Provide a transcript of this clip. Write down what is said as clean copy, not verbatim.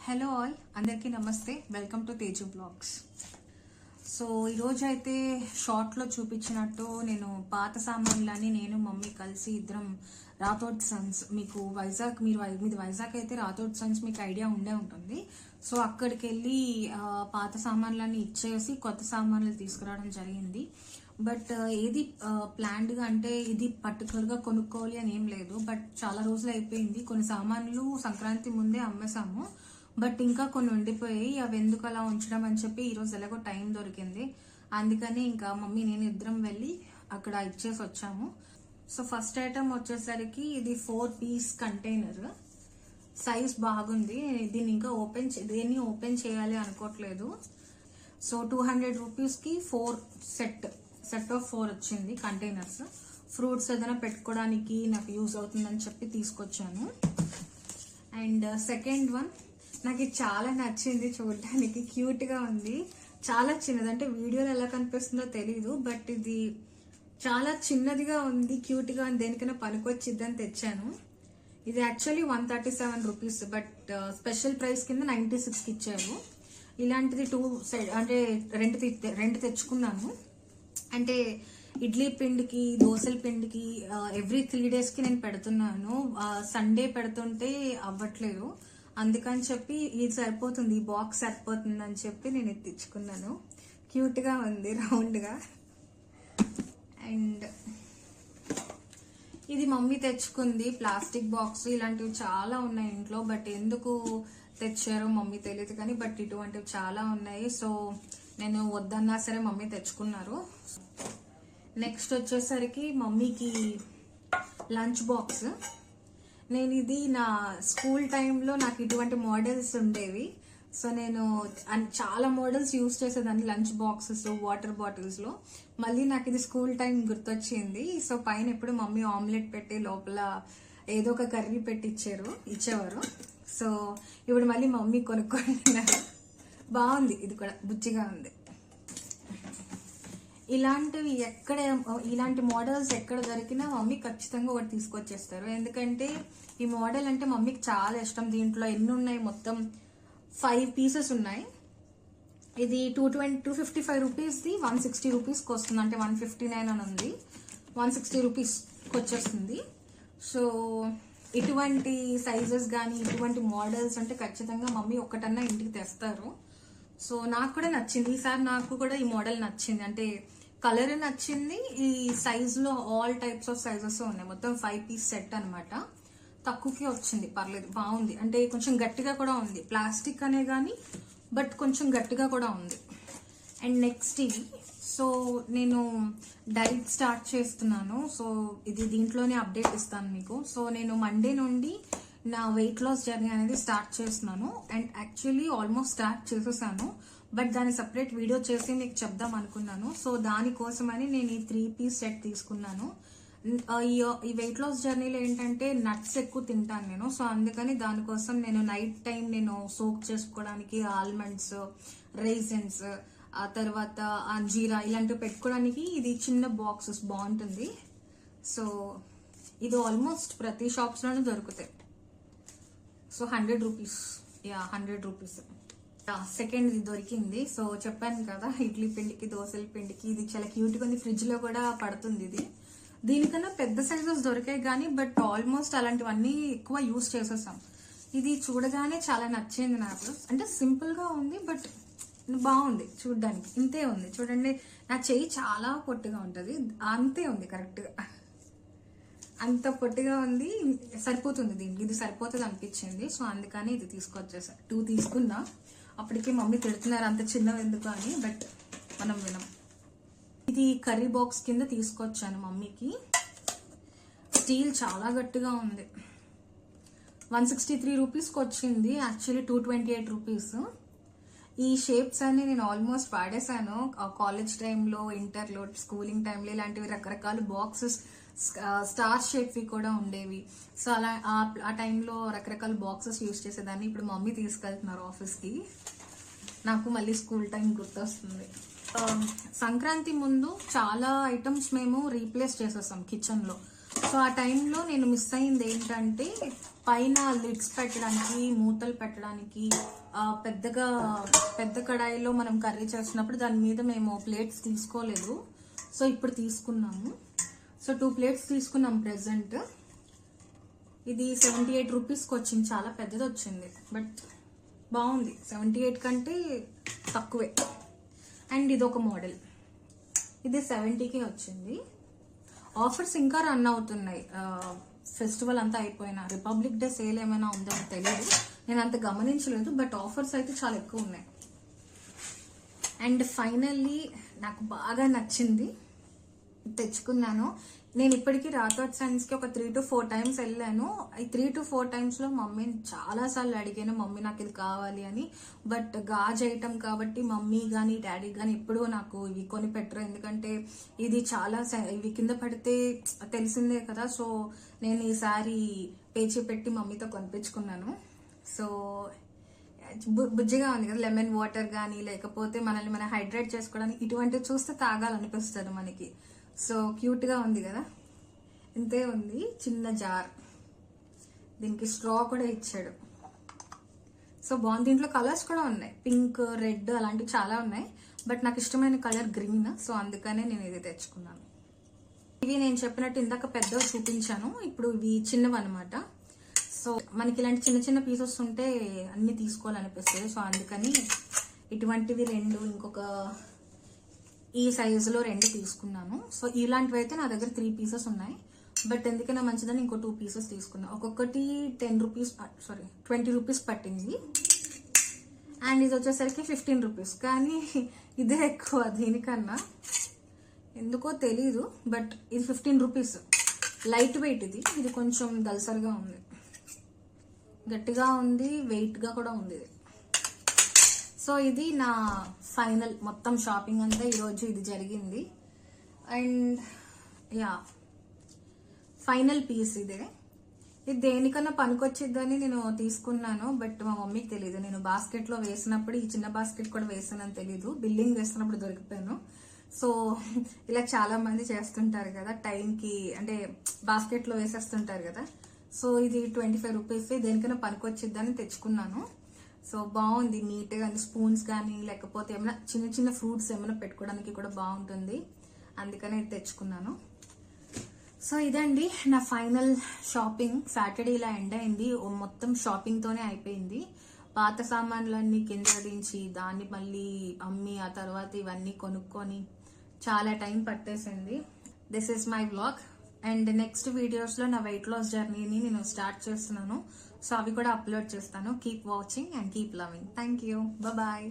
Hello all, అందరికీ నమస్తే. Welcome to Teju blogs. So ఈరోజు అయితే షార్ట్లో చూపించినట్టు నేను పాత సామాన్లని నేను మమ్మీ కలిసి ఇద్దరం రాథోడ్ సన్స్, మీకు వైజాగ్, మీది వైజాగ్ అయితే రాథోడ్ సన్స్ మీకు ఐడియా ఉండే ఉంటుంది. సో అక్కడికి వెళ్ళి పాత సామాన్లన్నీ ఇచ్చేసి కొత్త సామాన్లు తీసుకురావడం జరిగింది. బట్ ఏది ప్లాన్డ్గా అంటే ఇది పర్టికులర్గా కొనుక్కోవాలి అని ఏం లేదు. బట్ చాలా రోజులు అయిపోయింది. కొన్ని సామాన్లు సంక్రాంతి ముందే అమ్మేశాము, బట్ ఇంకా కొన్ని ఉండిపోయి అవి ఎందుకు అలా ఉంచడం అని చెప్పి ఈరోజు ఎలాగో టైం దొరికింది. అందుకని ఇంకా మమ్మీ నేను ఇద్దరం వెళ్ళి అక్కడ ఇచ్చేసి వచ్చాము. సో ఫస్ట్ ఐటమ్ వచ్చేసరికి ఇది 4 పీస్ కంటైనర్. సైజ్ బాగుంది. దీన్ని ఇంకా దేన్ని ఓపెన్ చేయాలి అనుకోవట్లేదు. సో 200 రూపీస్కి 4 సెట్ ఆఫ్ 4 వచ్చింది కంటైనర్స్. ఫ్రూట్స్ ఏదైనా పెట్టుకోవడానికి నాకు యూజ్ అవుతుందని చెప్పి తీసుకొచ్చాను. అండ్ సెకండ్ వన్ నాకు ఇది చాలా నచ్చింది. చూడడానికి క్యూట్ గా ఉంది. చాలా చిన్నది, అంటే వీడియోలో ఎలా కనిపిస్తుందో తెలీదు, బట్ ఇది చాలా చిన్నదిగా ఉంది, క్యూట్ గా ఉంది. దేనికైనా పనికొచ్చిద్దని తెచ్చాను. ఇది actually 137 rupees, but special price కింద 96కి ఇచ్చారు. ఇలాంటిది 2 సెట్, అంటే రెండు తెచ్చుకున్నాను. అంటే ఇడ్లీ పిండికి, దోశల పిండికి ఎవ్రీ 3 డేస్కి నేను పెడుతున్నాను. సండే పెడుతుంటే అవ్వట్లేదు. అందుకని చెప్పి ఇది సరిపోతుంది, ఈ బాక్స్ సరిపోతుంది అని చెప్పి నేను ఇది తెచ్చుకున్నాను. క్యూట్గా ఉంది, రౌండ్గా. అండ్ ఇది మమ్మీ తెచ్చుకుంది ప్లాస్టిక్ బాక్స్. ఇలాంటివి చాలా ఉన్నాయి ఇంట్లో, బట్ ఎందుకు తెచ్చారో మమ్మీ తెలియదు కానీ, బట్ ఇటువంటివి చాలా ఉన్నాయి. సో నేను వద్దన్నా సరే మమ్మీ తెచ్చుకున్నారు. నెక్స్ట్ వచ్చేసరికి మమ్మీకి లంచ్ బాక్స్. నేను ఇది నా స్కూల్ టైంలో నాకు ఇటువంటి మోడల్స్ ఉండేవి. సో నేను చాలా మోడల్స్ యూజ్ చేసేదాన్ని లంచ్ బాక్సెస్, వాటర్ బాటిల్స్ లో. మళ్ళీ నాకు ఇది స్కూల్ టైం గుర్తొచ్చింది. సో పైన ఎప్పుడు మమ్మీ ఆమ్లెట్ పెట్టి లోపల ఏదో ఒక కర్రీ పెట్టి ఇచ్చేవారు. సో ఇప్పుడు మళ్ళీ మమ్మీ కొనుక్కుంటున్నారు. బాగుంది, ఇది కూడా బుచ్చిగా ఉంది. ఇలాంటి మోడల్స్ ఎక్కడ దొరికినా మమ్మీ ఖచ్చితంగా ఒకటి తీసుకొచ్చేస్తారు. ఎందుకంటే ఈ మోడల్ అంటే మమ్మీకి చాలా ఇష్టం. దీంట్లో ఎన్ని ఉన్నాయి, మొత్తం 5 పీసెస్ ఉన్నాయి. ఇది 255 రూపీస్ది 160 రూపీస్కి వస్తుంది. అంటే 159 అని ఉంది, 160 రూపీస్కి వచ్చేస్తుంది. సో ఇటువంటి సైజెస్ కానీ ఇటువంటి మోడల్స్ అంటే ఖచ్చితంగా మమ్మీ ఒకటన్నా ఇంటికి తెస్తారు. సో నాకు కూడా నచ్చింది. ఈసారి నాకు కూడా ఈ మోడల్ నచ్చింది. అంటే కలర్ నచ్చింది. ఈ సైజ్ లో ఆల్ టైప్స్ ఆఫ్ సైజెస్ ఉన్నాయి. మొత్తం 5 పీస్ సెట్ అనమాట. తక్కువకే వచ్చింది, పర్లేదు, బాగుంది. అంటే కొంచెం గట్టిగా కూడా ఉంది. ప్లాస్టిక్ అనే గానీ బట్ కొంచెం గట్టిగా కూడా ఉంది. అండ్ నెక్స్ట్ ఇది, సో నేను డైట్ స్టార్ట్ చేస్తున్నాను. సో ఇది దీంట్లోనే అప్డేట్ ఇస్తాను మీకు. సో నేను మండే నుండి నా వెయిట్ లాస్ జర్నీ అనేది స్టార్ట్ చేస్తున్నాను. అండ్ యాక్చువల్లీ ఆల్మోస్ట్ స్టార్ట్ చేసేసాను, బట్ దాని సపరేట్ వీడియో చేసి మీకు చెప్దాం అనుకున్నాను. సో దానికోసమని నేను ఈ 3 పీస్ సెట్ తీసుకున్నాను. ఈ వెయిట్ లాస్ జర్నీలో ఏంటంటే నట్స్ ఎక్కువ తింటాను నేను. సో అందుకని దానికోసం నేను నైట్ టైం నేను సోక్ చేసుకోవడానికి ఆల్మండ్స్, రైజిన్స్, ఆ తర్వాత అంజీరా ఇలాంటివి పెట్టుకోవడానికి ఇది చిన్న బాక్సెస్ బాగుంటుంది. సో ఇది ఆల్మోస్ట్ ప్రతి షాప్స్లోనూ దొరుకుతాయి. So 100 rupees, 100 rupees. సెకండ్ ఇది దొరికింది. సో చెప్పాను కదా, ఇడ్లీ పిండికి, దోశల పిండికి ఇది చాలా క్యూట్గా ఉంది. ఫ్రిడ్జ్ లో కూడా పడుతుంది. ఇది దీనికన్నా పెద్ద సైజెస్ దొరికాయి కానీ, బట్ ఆల్మోస్ట్ అలాంటివన్నీ ఎక్కువ యూజ్ చేసేసాం. ఇది చూడగానే చాలా నచ్చింది నాకు. అంటే సింపుల్ గా ఉంది, బట్ బాగుంది చూడడానికి. ఇంతే ఉంది చూడండి. నా చెయ్యి చాలా పొట్టిగా ఉంటుంది, అంతే ఉంది కరెక్ట్ గా, అంత పొట్టిగా ఉంది. సరిపోతుంది దీనికి, ఇది సరిపోతుంది అనిపించింది. సో అందుకని ఇది తీసుకొచ్చేసా. 2 తీసుకున్నా. అప్పటికే మమ్మీ తిడుతున్నారు అంత చిన్నవి ఎందుకు అని, బట్ మనం వినం. ఇది కర్రీ బాక్స్ కింద తీసుకొచ్చాను మమ్మీకి. స్టీల్ చాలా గట్టిగా ఉంది. 163 రూపీస్కి వచ్చింది. Actually 228 rupees. ఈ షేప్స్ అన్ని నేను ఆల్మోస్ట్ వాడేశాను కాలేజ్ టైంలో, ఇంటర్లో, స్కూలింగ్ టైంలో. ఇలాంటివి రకరకాల బాక్సెస్, స్టార్ షేప్వి కూడా ఉండేవి. సో అలా ఆ టైంలో రకరకాల బాక్సెస్ యూజ్ చేసేదాన్ని. ఇప్పుడు మమ్మీ తీసుకెళ్తున్నారు ఆఫీస్కి. నాకు మళ్ళీ స్కూల్ టైం గుర్తొస్తుంది. సంక్రాంతి ముందు చాలా ఐటమ్స్ మేము రీప్లేస్ చేసేసాం కిచెన్లో. సో ఆ టైంలో నేను మిస్ అయింది ఏంటంటే పైన లిడ్స్ పెట్టడానికి, మూతలు పెట్టడానికి, పెద్ద కడాయిలో మనం కర్రీ చేసినప్పుడు దాని మీద మేము ప్లేట్స్ తీసుకోలేదు. సో ఇప్పుడు తీసుకున్నాము. సో 2 ప్లేట్స్ తీసుకున్నాం ప్రెసెంట్. ఇది 78 రూపీస్కి వచ్చింది, చాలా పెద్దది వచ్చింది, బట్ బాగుంది. 78 కంటే తక్కువే. అండ్ ఇది ఒక మోడల్, ఇది 70కే వచ్చింది. ఆఫర్స్ ఇంకా రన్ అవుతున్నాయి. ఫెస్టివల్ అంతా అయిపోయినా రిపబ్లిక్ డే సేల్ ఏమైనా ఉందో తెలియదు, నేను అంత గమనించలేదు, బట్ ఆఫర్స్ అయితే చాలా ఎక్కువ ఉన్నాయి. అండ్ ఫైనల్లీ నాకు బాగా నచ్చింది, తెచ్చుకున్నాను. నేను ఇప్పటికీ రాథోడ్ సైన్స్కి ఒక 3 to 4 టైమ్స్ వెళ్ళాను. ఈ 3 to 4 టైమ్స్లో మమ్మీని చాలాసార్లు అడిగాను, మమ్మీ నాకు ఇది కావాలి అని. బట్ గాజు ఐటమ్ కాబట్టి మమ్మీ కానీ డాడీ కానీ ఎప్పుడూ నాకు ఇవి కొని పెట్టరు, ఎందుకంటే ఇది చాలా ఇవి కింద పడితే తెలిసిందే కదా. సో నేను ఈసారి పేచీ పెట్టి మమ్మీతో కొనిపించుకున్నాను. సో బుజ్జిగా ఉంది కదా, లెమన్ వాటర్ కానీ లేకపోతే మనల్ని మనం హైడ్రేట్ చేసుకోవడానికి ఇటువంటివి చూస్తే తాగాలనిపిస్తుంది మనకి. సో క్యూట్గా ఉంది కదా, ఇంతే ఉంది. చిన్న జార్, దీనికి స్ట్రా కూడా ఇచ్చాడు. సో బాగుంది. దీంట్లో కలర్స్ కూడా ఉన్నాయి, పింక్, రెడ్ అలాంటివి చాలా ఉన్నాయి, బట్ నాకు ఇష్టమైన కలర్ గ్రీన్. సో అందుకనే నేను ఇది తెచ్చుకున్నాను. ఇవి నేను చెప్పినట్టు ఇందాక పెద్దవి చూపించాను, ఇప్పుడు ఇవి చిన్నవి అనమాట. సో మనకి ఇలాంటి చిన్న చిన్న పీసెస్ ఉంటే అన్ని తీసుకోవాలనిపిస్తుంది. సో అందుకని ఇటువంటివి 2, ఇంకొక ఈ సైజులో 2 తీసుకున్నాను. సో ఇలాంటివి అయితే నా దగ్గర 3 పీసెస్ ఉన్నాయి, బట్ ఎందుకైనా మంచిదని ఇంకో 2 పీసెస్ తీసుకున్నాను. ఒక్కొక్కటి 20 రూపీస్ పట్టింది. అండ్ ఇది వచ్చేసరికి 15 రూపీస్, కానీ ఇదే ఎక్కువ దీనికన్నా, ఎందుకో తెలీదు, బట్ ఇది 15 రూపీస్. లైట్ వెయిట్ ఇది కొంచెం దల్సరిగా ఉంది, గట్టిగా ఉంది, వెయిట్గా కూడా ఉంది ఇది. సో ఇది నా ఫైనల్ మొత్తం షాపింగ్ అంతా ఈరోజు ఇది జరిగింది. అండ్ యా, ఫైనల్ పీస్ ఇదే. ఇది దేనికన్నా పనికొచ్చిద్దని నేను తీసుకున్నాను, బట్ మా మమ్మీకి తెలీదు. నేను బాస్కెట్లో వేసినప్పుడు, ఈ చిన్న బాస్కెట్ కూడా వేసానని తెలీదు, బిల్లింగ్ వేస్తున్నప్పుడు దొరికిపోయాను. సో ఇలా చాలా మంది చేస్తుంటారు కదా, టైంకి అంటే బాస్కెట్లో వేసేస్తుంటారు కదా. సో ఇది 25 రూపీస్, దేనికైనా పనికొచ్చిద్దని తెచ్చుకున్నాను. సో బాగుంది, నీట్గా. స్పూన్స్ కానీ లేకపోతే ఏమైనా చిన్న చిన్న ఫ్రూట్స్ ఏమైనా పెట్టుకోవడానికి కూడా బాగుంటుంది, అందుకనే తెచ్చుకున్నాను. సో ఇదండి నా ఫైనల్ షాపింగ్. సాటర్డే ఇలా ఎండ్ అయింది, మొత్తం షాపింగ్తోనే అయిపోయింది. పాత సామాన్లన్నీ కింద దించి దాన్ని మళ్ళీ అమ్మి ఆ తర్వాత ఇవన్నీ కొనుక్కొని చాలా టైం పట్టేసింది. This is my vlog. And next వీడియోస్లో నా వెయిట్ లాస్ జర్నీని నేను స్టార్ట్ చేస్తున్నాను. సో అవి కూడా అప్లోడ్ చేస్తాను. Keep watching and keep loving. Thank you. Bye.